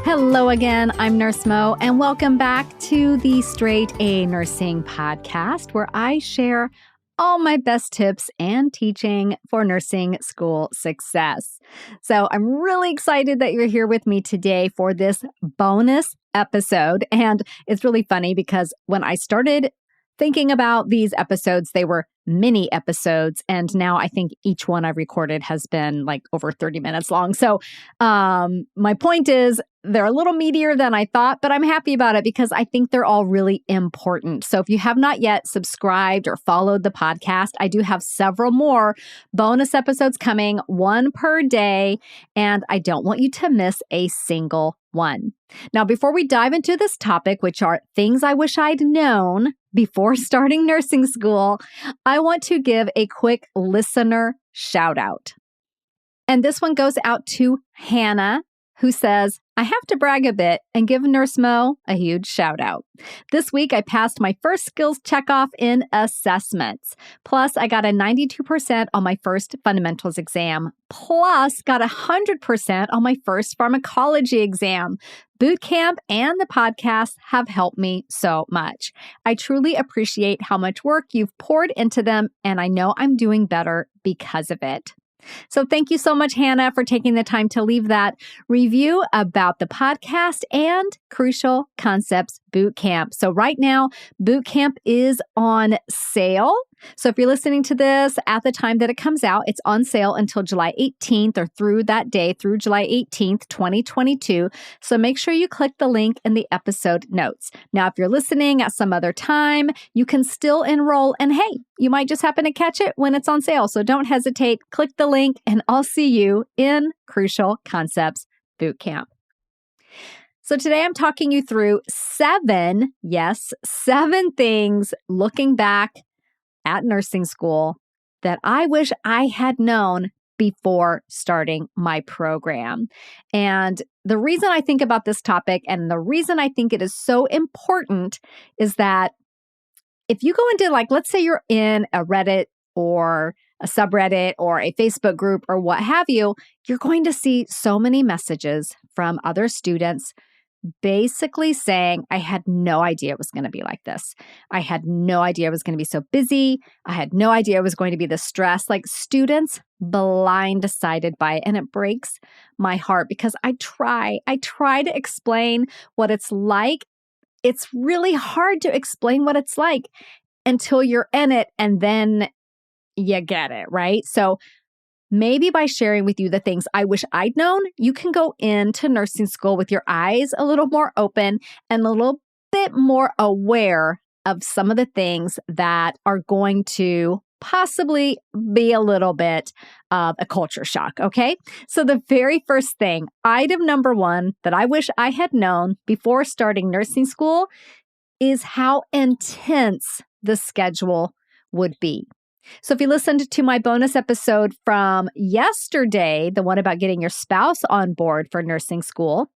Hello again, I'm Nurse Mo, and welcome back to the Straight A Nursing Podcast, where I share all my best tips and teaching for nursing school success. So I'm really excited that you're here with me today for this bonus episode. And it's really funny because when I started thinking about these episodes, they were mini episodes. And now I think each one I've recorded has been like over 30 minutes long. So my point is they're a little meatier than I thought, but I'm happy about it because I think they're all really important. So if you have not yet subscribed or followed the podcast, I do have several more bonus episodes coming, one per day, and I don't want you to miss a single one. Now, before we dive into this topic, which are things I wish I'd known before starting nursing school, I want to give a quick listener shout out. And this one goes out to Hannah, who says, I have to brag a bit and give Nurse Mo a huge shout out. This week, I passed my first skills checkoff in assessments. Plus, I got a 92% on my first fundamentals exam. Plus, got 100% on my first pharmacology exam. Boot camp and the podcast have helped me so much. I truly appreciate how much work you've poured into them, and I know I'm doing better because of it. So thank you so much, Hannah, for taking the time to leave that review about the podcast and Crucial Concepts Bootcamp. So right now, Bootcamp is on sale. So if you're listening to this at the time that it comes out, it's on sale until July 18th or through that day, through July 18th, 2022. So make sure you click the link in the episode notes. Now, if you're listening at some other time, you can still enroll. And hey, you might just happen to catch it when it's on sale. So don't hesitate. Click the link and I'll see you in Crucial Concepts Bootcamp. So today I'm talking you through seven things looking back at nursing school that I wish I had known before starting my program. And the reason I think about this topic and the reason I think it is so important is that if you go into, like, let's say you're in a Reddit or a subreddit or a Facebook group or what have you, you're going to see so many messages from other students basically saying, I had no idea it was going to be like this. I had no idea I was going to be so busy. I had no idea it was going to be this stress. Like, students blindsided by it. And it breaks my heart because I try to explain what it's like. It's really hard to explain what it's like until you're in it and then you get it, right? So maybe by sharing with you the things I wish I'd known, you can go into nursing school with your eyes a little more open and a little bit more aware of some of the things that are going to possibly be a little bit of a culture shock, okay? So the very first thing, item number one that I wish I had known before starting nursing school is how intense the schedule would be. So if you listened to my bonus episode from yesterday, the one about getting your spouse on board for nursing school,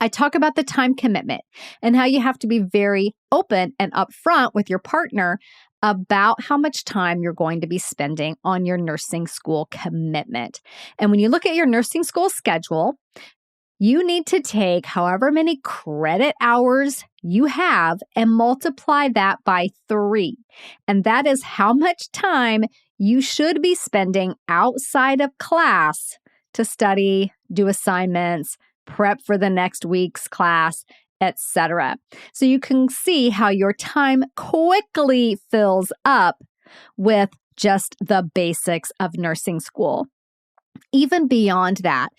I talk about the time commitment and how you have to be very open and upfront with your partner about how much time you're going to be spending on your nursing school commitment. And when you look at your nursing school schedule, you need to take however many credit hours you have and multiply that by 3. And that is how much time you should be spending outside of class to study, do assignments, prep for the next week's class, etc. So you can see how your time quickly fills up with just the basics of nursing school. Even beyond that,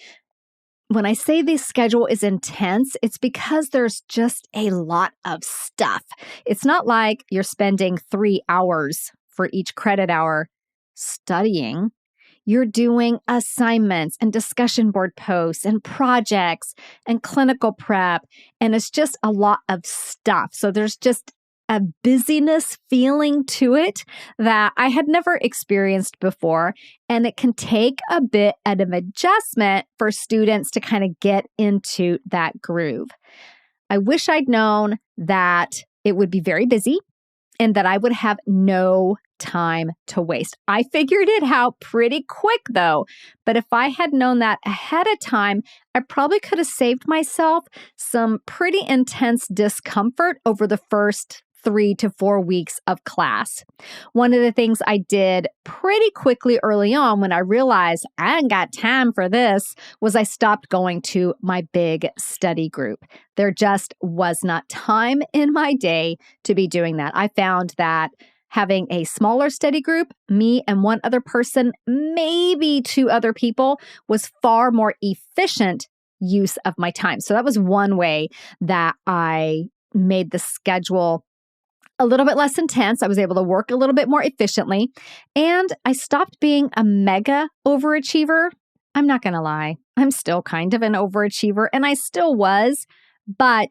when I say the schedule is intense, it's because there's just a lot of stuff. It's not like you're spending 3 hours for each credit hour studying. You're doing assignments and discussion board posts and projects and clinical prep, and it's just a lot of stuff. So there's just a busyness feeling to it that I had never experienced before. And it can take a bit of an adjustment for students to kind of get into that groove. I wish I'd known that it would be very busy and that I would have no time to waste. I figured it out pretty quick though, but if I had known that ahead of time, I probably could have saved myself some pretty intense discomfort over the first 3 to 4 weeks of class. One of the things I did pretty quickly early on when I realized I ain't got time for this was I stopped going to my big study group. There just was not time in my day to be doing that. I found that having a smaller study group, me and one other person, maybe 2 other people, was far more efficient use of my time. So that was one way that I made the schedule a little bit less intense. I was able to work a little bit more efficiently, and I stopped being a mega overachiever. I'm not going to lie. I'm still kind of an overachiever, and I still was, but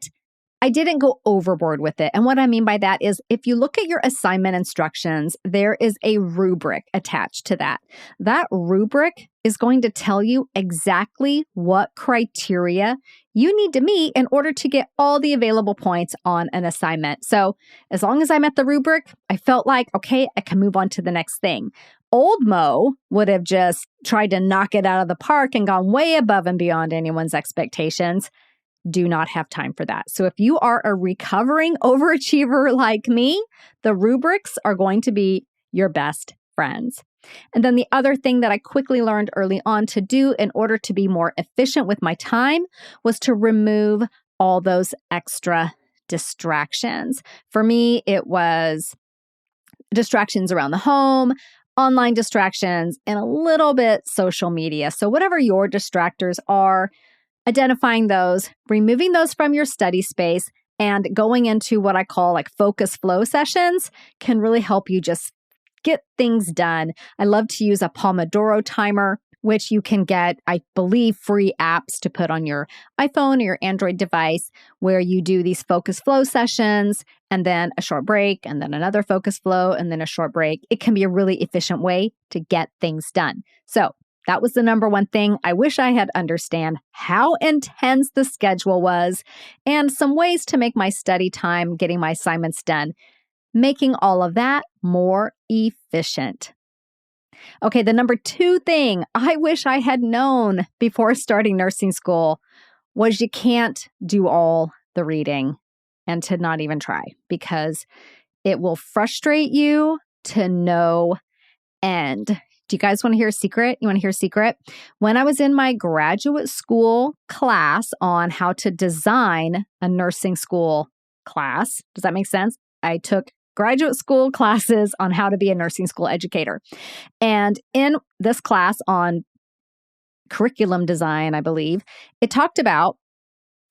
I didn't go overboard with it. And what I mean by that is if you look at your assignment instructions, there is a rubric attached to that. That rubric is going to tell you exactly what criteria you need to meet in order to get all the available points on an assignment. So as long as I met the rubric, I felt like, okay, I can move on to the next thing. Old Mo would have just tried to knock it out of the park and gone way above and beyond anyone's expectations. Do not have time for that. So if you are a recovering overachiever like me, the rubrics are going to be your best friends. And then the other thing that I quickly learned early on to do in order to be more efficient with my time was to remove all those extra distractions. For me, it was distractions around the home, online distractions, and a little bit social media. So whatever your distractors are, identifying those, removing those from your study space, and going into what I call like focus flow sessions can really help you just get things done. I love to use a Pomodoro timer, which you can get, I believe, free apps to put on your iPhone or your Android device where you do these focus flow sessions and then a short break and then another focus flow and then a short break. It can be a really efficient way to get things done. So that was the number one thing. I wish I had understand how intense the schedule was and some ways to make my study time, getting my assignments done, making all of that more efficient. Okay, the number 2 thing I wish I had known before starting nursing school was you can't do all the reading and to not even try because it will frustrate you to no end. Do you guys want to hear a secret? You want to hear a secret? When I was in my graduate school class on how to design a nursing school class, does that make sense? I took graduate school classes on how to be a nursing school educator. And in this class on curriculum design, I believe, it talked about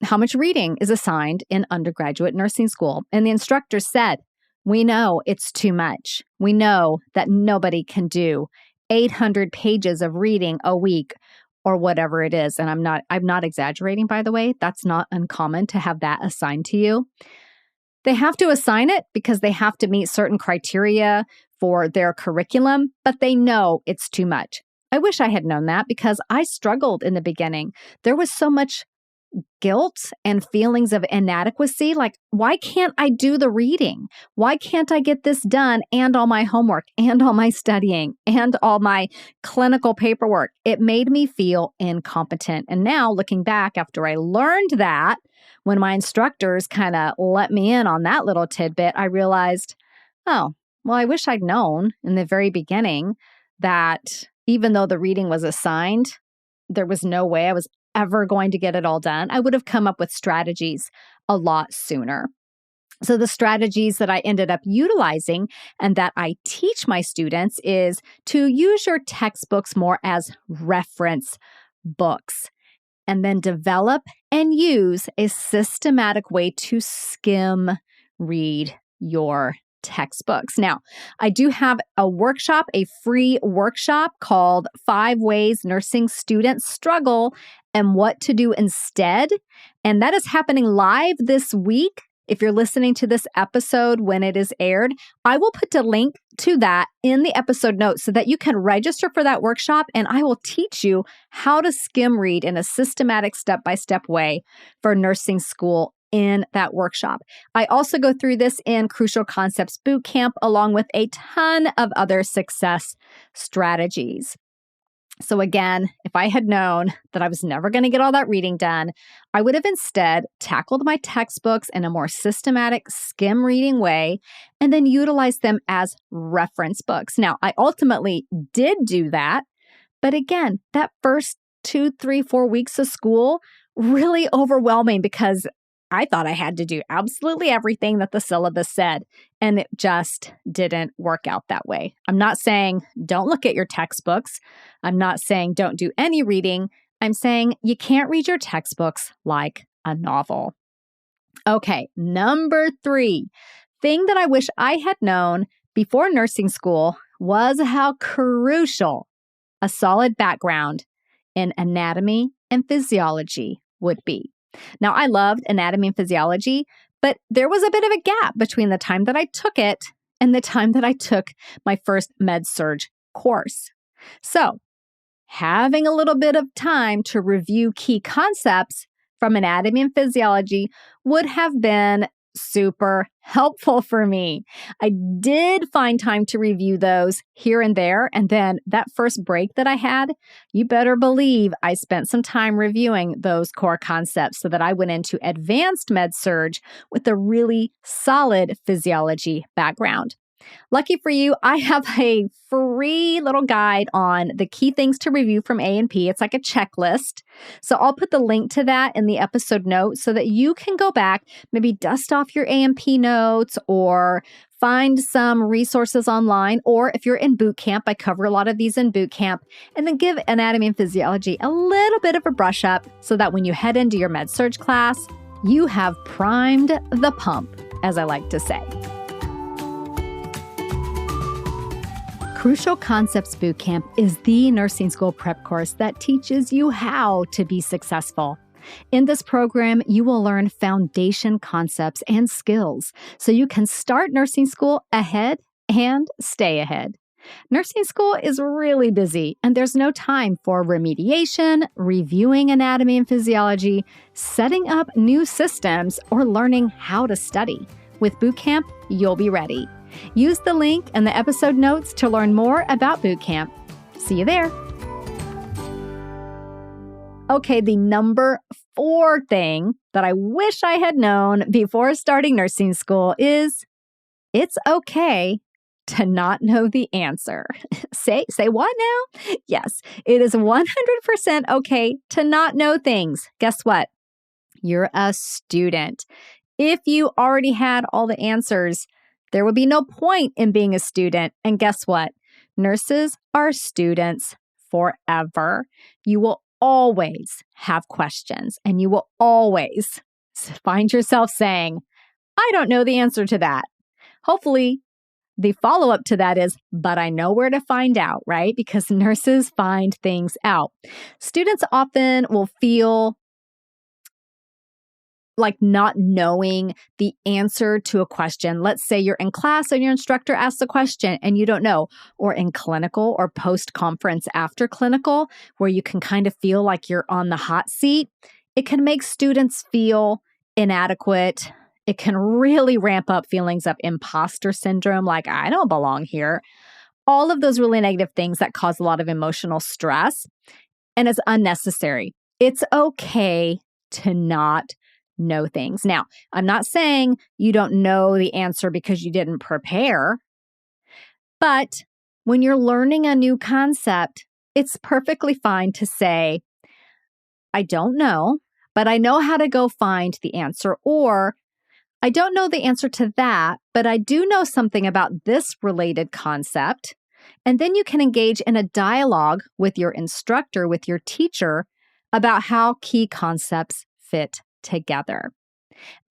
how much reading is assigned in undergraduate nursing school. And the instructor said, we know it's too much. We know that nobody can do 800 pages of reading a week or whatever it is. And I'm not exaggerating, by the way. That's not uncommon to have that assigned to you. They have to assign it because they have to meet certain criteria for their curriculum, but they know it's too much. I wish I had known that because I struggled in the beginning. There was so much guilt and feelings of inadequacy. Like, why can't I do the reading? Why can't I get this done and all my homework and all my studying and all my clinical paperwork? It made me feel incompetent. And now looking back after I learned that, when my instructors kind of let me in on that little tidbit, I realized, oh, well, I wish I'd known in the very beginning that even though the reading was assigned, there was no way I was ever going to get it all done. I would have come up with strategies a lot sooner. So the strategies that I ended up utilizing and that I teach my students is to use your textbooks more as reference books and then develop and use a systematic way to skim read your textbooks. Now, I do have a workshop, a free workshop called 5 Ways Nursing Students Struggle and What to Do Instead. And that is happening live this week. If you're listening to this episode when it is aired, I will put a link to that in the episode notes so that you can register for that workshop and I will teach you how to skim read in a systematic step-by-step way for nursing school in that workshop. I also go through this in Crucial Concepts Bootcamp, along with a ton of other success strategies. So again, if I had known that I was never going to get all that reading done, I would have instead tackled my textbooks in a more systematic skim reading way and then utilized them as reference books. Now, I ultimately did do that, but again, that first 2, 3, 4 weeks of school, really overwhelming because I thought I had to do absolutely everything that the syllabus said, and it just didn't work out that way. I'm not saying don't look at your textbooks. I'm not saying don't do any reading. I'm saying you can't read your textbooks like a novel. Okay, number 3, thing that I wish I had known before nursing school was how crucial a solid background in anatomy and physiology would be. Now, I loved anatomy and physiology, but there was a bit of a gap between the time that I took it and the time that I took my first med-surg course. So, having a little bit of time to review key concepts from anatomy and physiology would have been super helpful for me. I did find time to review those here and there. And then that first break that I had, you better believe I spent some time reviewing those core concepts so that I went into advanced med-surg with a really solid physiology background. Lucky for you, I have a free little guide on the key things to review from A&P. It's like a checklist. So I'll put the link to that in the episode notes so that you can go back, maybe dust off your A&P notes or find some resources online. Or if you're in boot camp, I cover a lot of these in boot camp, and then give anatomy and physiology a little bit of a brush up so that when you head into your med-surg class, you have primed the pump, as I like to say. Crucial Concepts Bootcamp is the nursing school prep course that teaches you how to be successful. In this program, you will learn foundation concepts and skills so you can start nursing school ahead and stay ahead. Nursing school is really busy, and there's no time for remediation, reviewing anatomy and physiology, setting up new systems, or learning how to study. With Bootcamp, you'll be ready. Use the link in the episode notes to learn more about Bootcamp. See you there. Okay, the number 4 thing that I wish I had known before starting nursing school is it's okay to not know the answer. Say what now? Yes, it is 100% okay to not know things. Guess what? You're a student. If you already had all the answers, there would be no point in being a student. And guess what? Nurses are students forever. You will always have questions, and you will always find yourself saying, I don't know the answer to that. Hopefully, the follow-up to that is, but I know where to find out, right? Because nurses find things out. Students often will feel like not knowing the answer to a question. Let's say you're in class and your instructor asks a question and you don't know, or in clinical or post-conference after clinical, where you can kind of feel like you're on the hot seat. It can make students feel inadequate. It can really ramp up feelings of imposter syndrome, like I don't belong here. All of those really negative things that cause a lot of emotional stress, and it's unnecessary. It's okay to not know things. Now, I'm not saying you don't know the answer because you didn't prepare, but when you're learning a new concept, it's perfectly fine to say, I don't know, but I know how to go find the answer, or I don't know the answer to that, but I do know something about this related concept. And then you can engage in a dialogue with your instructor, with your teacher, about how key concepts fit together.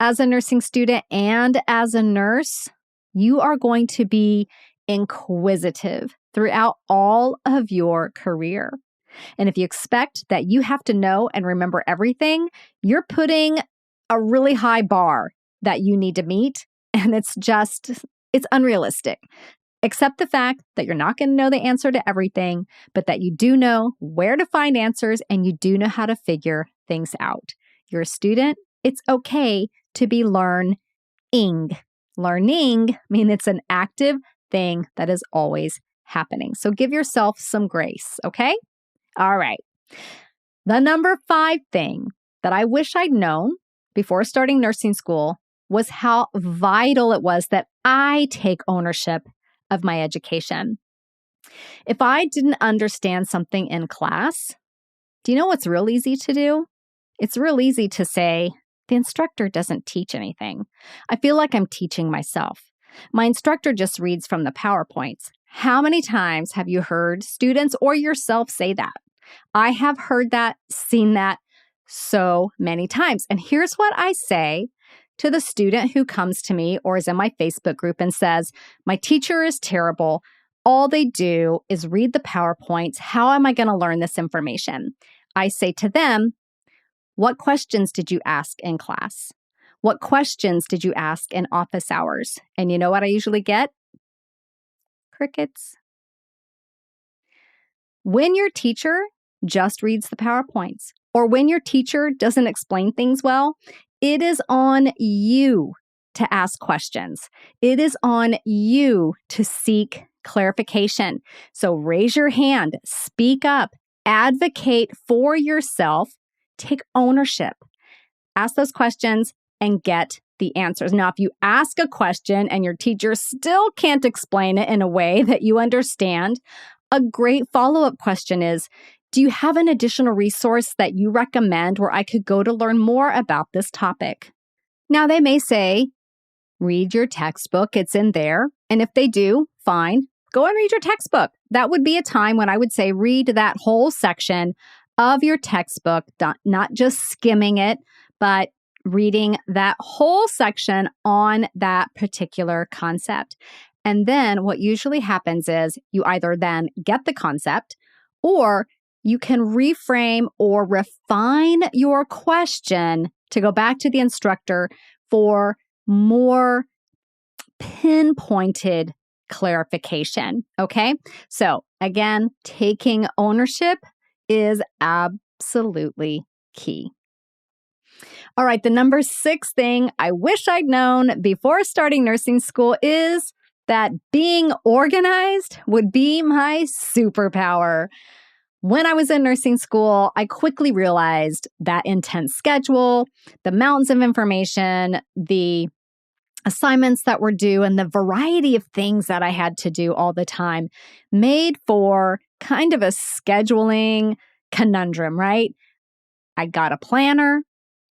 As a nursing student and as a nurse, you are going to be inquisitive throughout all of your career. And if you expect that you have to know and remember everything, you're putting a really high bar that you need to meet, and it's unrealistic. Accept the fact that you're not going to know the answer to everything, but that you do know where to find answers and you do know how to figure things out. You're a student. It's okay to be learning. Learning means it's an active thing that is always happening. So give yourself some grace, okay? All right. The number 5 thing that I wish I'd known before starting nursing school was how vital it was that I take ownership of my education. If I didn't understand something in class, do you know what's real easy to do? It's real easy to say, the instructor doesn't teach anything. I feel like I'm teaching myself. My instructor just reads from the PowerPoints. How many times have you heard students or yourself say that? I have heard that, seen that so many times. And here's what I say to the student who comes to me or is in my Facebook group and says, my teacher is terrible. All they do is read the PowerPoints. How am I going to learn this information? I say to them, what questions did you ask in class? What questions did you ask in office hours? And you know what I usually get? Crickets. When your teacher just reads the PowerPoints, or when your teacher doesn't explain things well, it is on you to ask questions. It is on you to seek clarification. So raise your hand, speak up, advocate for yourself, take ownership, ask those questions and get the answers. Now, if you ask a question and your teacher still can't explain it in a way that you understand, a great follow-up question is, do you have an additional resource that you recommend where I could go to learn more about this topic? Now, they may say, read your textbook, it's in there. And if they do, fine, go and read your textbook. That would be a time when I would say, read that whole section of your textbook, not just skimming it, but reading that whole section on that particular concept. And then what usually happens is you either then get the concept or you can reframe or refine your question to go back to the instructor for more pinpointed clarification. Okay. So again, taking ownership is absolutely key. All right. The number 6 thing I wish I'd known before starting nursing school is that being organized would be my superpower. When I was in nursing school, I quickly realized that intense schedule, the mountains of information, the assignments that were due, and the variety of things that I had to do all the time made for kind of a scheduling conundrum, right? I got a planner,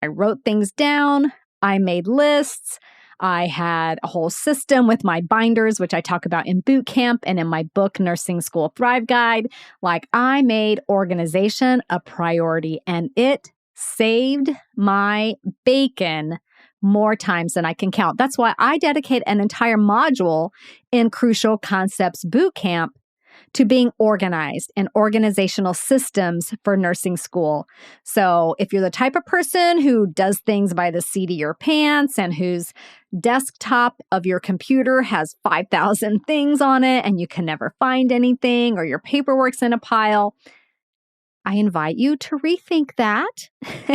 I wrote things down, I made lists, I had a whole system with my binders, which I talk about in boot camp and in my book, Nursing School Thrive Guide. Like, I made organization a priority, and it saved my bacon more times than I can count. That's why I dedicate an entire module in Crucial Concepts Boot Camp to being organized and organizational systems for nursing school. So if you're the type of person who does things by the seat of your pants and whose desktop of your computer has 5,000 things on it and you can never find anything, or your paperwork's in a pile, I invite you to rethink that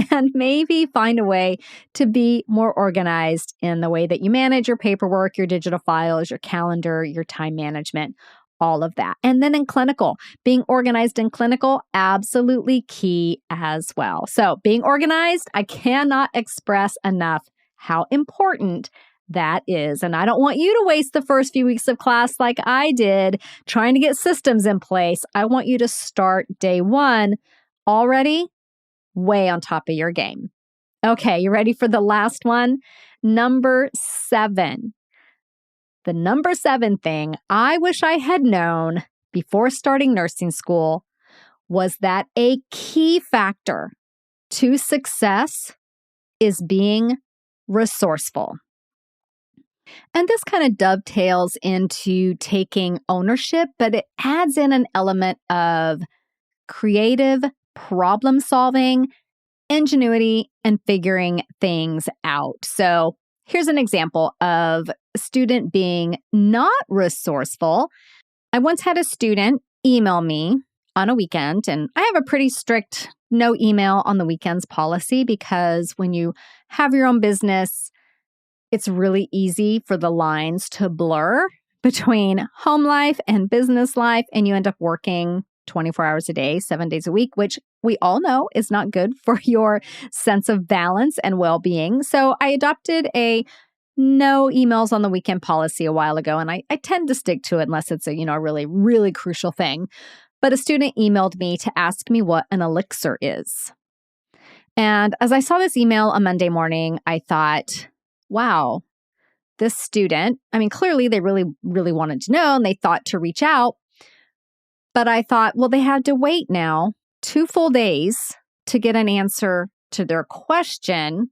and maybe find a way to be more organized in the way that you manage your paperwork, your digital files, your calendar, your time management, all of that. And then in clinical, being organized in clinical, absolutely key as well. So being organized, I cannot express enough how important that is. And I don't want you to waste the first few weeks of class like I did trying to get systems in place. I want you to start day one already way on top of your game. Okay, you ready for the last one? Number 7. The number 7 thing I wish I had known before starting nursing school was that a key factor to success is being resourceful. And this kind of dovetails into taking ownership, but it adds in an element of creative problem solving, ingenuity, and figuring things out. So here's an example of a student being not resourceful. I once had a student email me on a weekend, and I have a pretty strict no email on the weekends policy because when you have your own business, it's really easy for the lines to blur between home life and business life, and you end up working 24 hours a day, 7 days a week, which we all know is not good for your sense of balance and well-being. So I adopted a no emails on the weekend policy a while ago, and I tend to stick to it unless it's a really, really crucial thing. But a student emailed me to ask me what an elixir is. And as I saw this email on Monday morning, I thought, wow, this student, clearly they really, really wanted to know and they thought to reach out. But I thought, well, they had to wait now 2 full days to get an answer to their question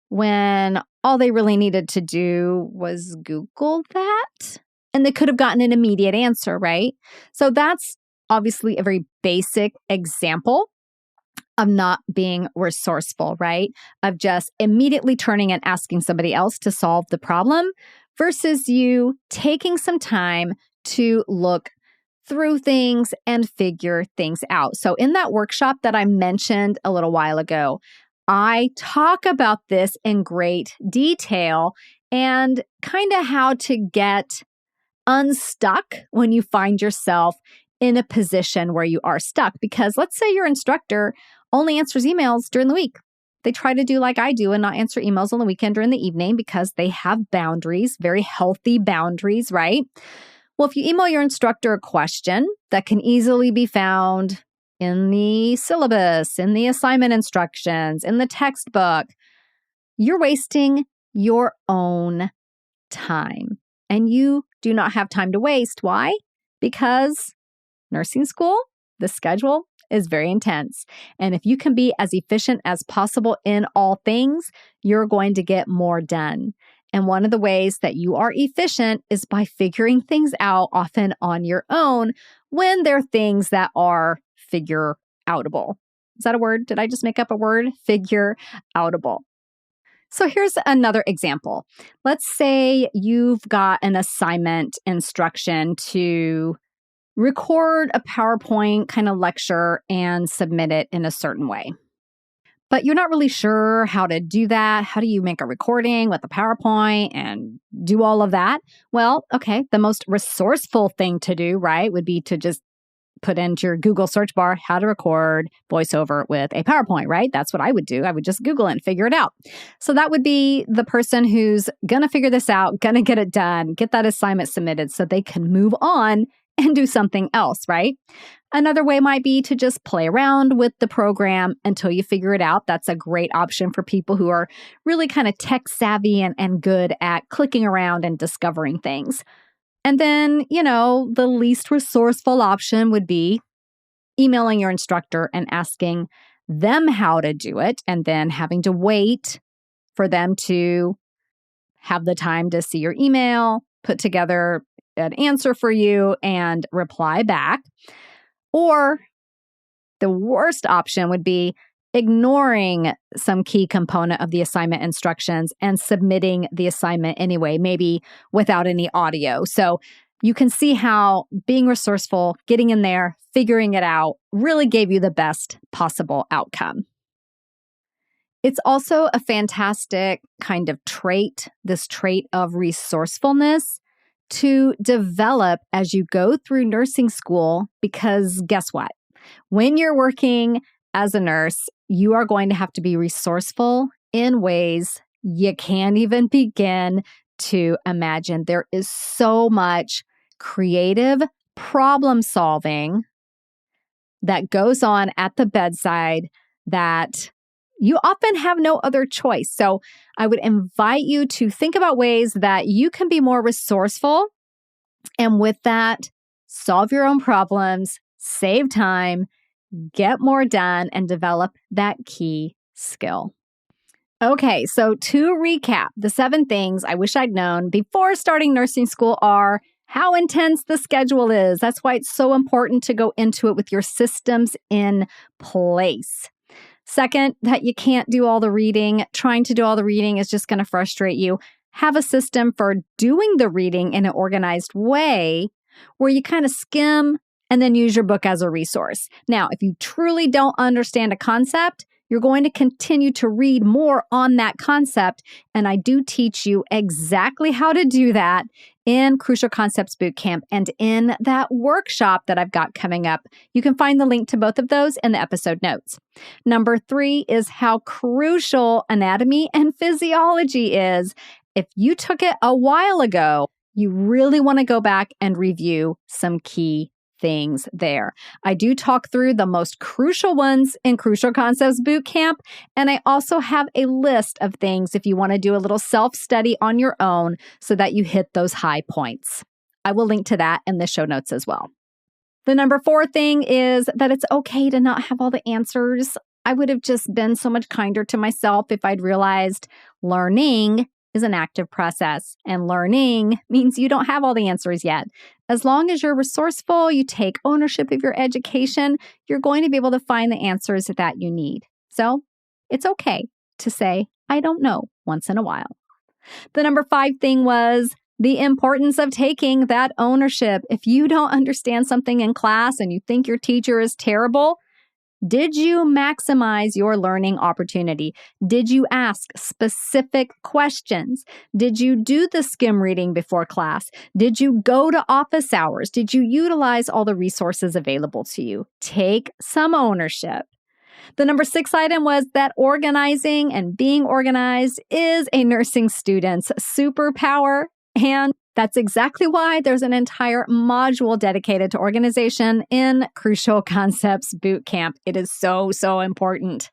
when all they really needed to do was Google that. And they could have gotten an immediate answer, right? So that's obviously a very basic example of not being resourceful, right? Of just immediately turning and asking somebody else to solve the problem versus you taking some time to look through things and figure things out. So in that workshop that I mentioned a little while ago, I talk about this in great detail and kind of how to get unstuck when you find yourself in a position where you are stuck. Because let's say your instructor only answers emails during the week. They try to do like I do and not answer emails on the weekend or in the evening because they have boundaries, very healthy boundaries, right? Well, if you email your instructor a question that can easily be found in the syllabus, in the assignment instructions, in the textbook, you're wasting your own time. And you do not have time to waste. Why? Because nursing school, the schedule is very intense. And if you can be as efficient as possible in all things, you're going to get more done. And one of the ways that you are efficient is by figuring things out often on your own when they're things that are figure outable. Is that a word? Did I just make up a word? Figure outable. So here's another example. Let's say you've got an assignment instruction to record a PowerPoint kind of lecture and submit it in a certain way. But you're not really sure how to do that. How do you make a recording with a PowerPoint and do all of that? Well, okay, the most resourceful thing to do, right, would be to just put into your Google search bar how to record voiceover with a PowerPoint, right? That's what I would do. I would just Google it and figure it out. So that would be the person who's going to figure this out, going to get it done, get that assignment submitted so they can move on and do something else, right? Another way might be to just play around with the program until you figure it out. That's a great option for people who are really kind of tech savvy and good at clicking around and discovering things. And then, the least resourceful option would be emailing your instructor and asking them how to do it, and then having to wait for them to have the time to see your email, put together an answer for you, and reply back. Or the worst option would be ignoring some key component of the assignment instructions and submitting the assignment anyway, maybe without any audio. So you can see how being resourceful, getting in there, figuring it out really gave you the best possible outcome. It's also a fantastic kind of trait, this trait of resourcefulness, to develop as you go through nursing school, because guess what? When you're working as a nurse, you are going to have to be resourceful in ways you can't even begin to imagine. There is so much creative problem solving that goes on at the bedside that you often have no other choice. So I would invite you to think about ways that you can be more resourceful, and with that, solve your own problems, save time, get more done, and develop that key skill. Okay, so to recap, the 7 things I wish I'd known before starting nursing school are how intense the schedule is. That's why it's so important to go into it with your systems in place. Second, that you can't do all the reading. Trying to do all the reading is just going to frustrate you. Have a system for doing the reading in an organized way where you kind of skim and then use your book as a resource. Now, if you truly don't understand a concept, You're going to continue to read more on that concept, and I do teach you exactly how to do that in Crucial Concepts Bootcamp and in that workshop that I've got coming up. You can find the link to both of those in the episode notes. Number 3 is how crucial anatomy and physiology is. If you took it a while ago, you really want to go back and review some key things there. I do talk through the most crucial ones in Crucial Concepts Bootcamp, and I also have a list of things if you want to do a little self-study on your own so that you hit those high points. I will link to that in the show notes as well. The number 4 thing is that it's okay to not have all the answers. I would have just been so much kinder to myself if I'd realized learning is an active process, and learning means you don't have all the answers yet. As long as you're resourceful, you take ownership of your education, you're going to be able to find the answers that you need. So it's okay to say, I don't know, once in a while. The number 5 thing was the importance of taking that ownership. If you don't understand something in class and you think your teacher is terrible, did you maximize your learning opportunity? Did you ask specific questions? Did you do the skim reading before class? Did you go to office hours? Did you utilize all the resources available to you? Take some ownership. The number 6 item was that organizing and being organized is a nursing student's superpower. And that's exactly why there's an entire module dedicated to organization in Crucial Concepts Bootcamp. It is so, so important.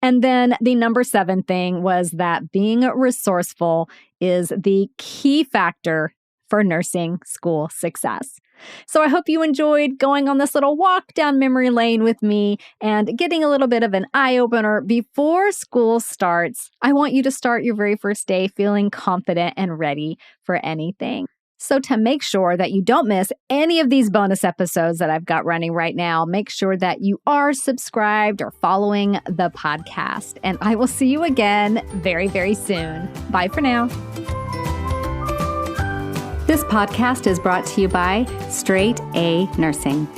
And then the number 7 thing was that being resourceful is the key factor for nursing school success. So I hope you enjoyed going on this little walk down memory lane with me and getting a little bit of an eye-opener before school starts. I want you to start your very first day feeling confident and ready for anything. So to make sure that you don't miss any of these bonus episodes that I've got running right now, make sure that you are subscribed or following the podcast. And I will see you again very, very soon. Bye for now. This podcast is brought to you by Straight A Nursing.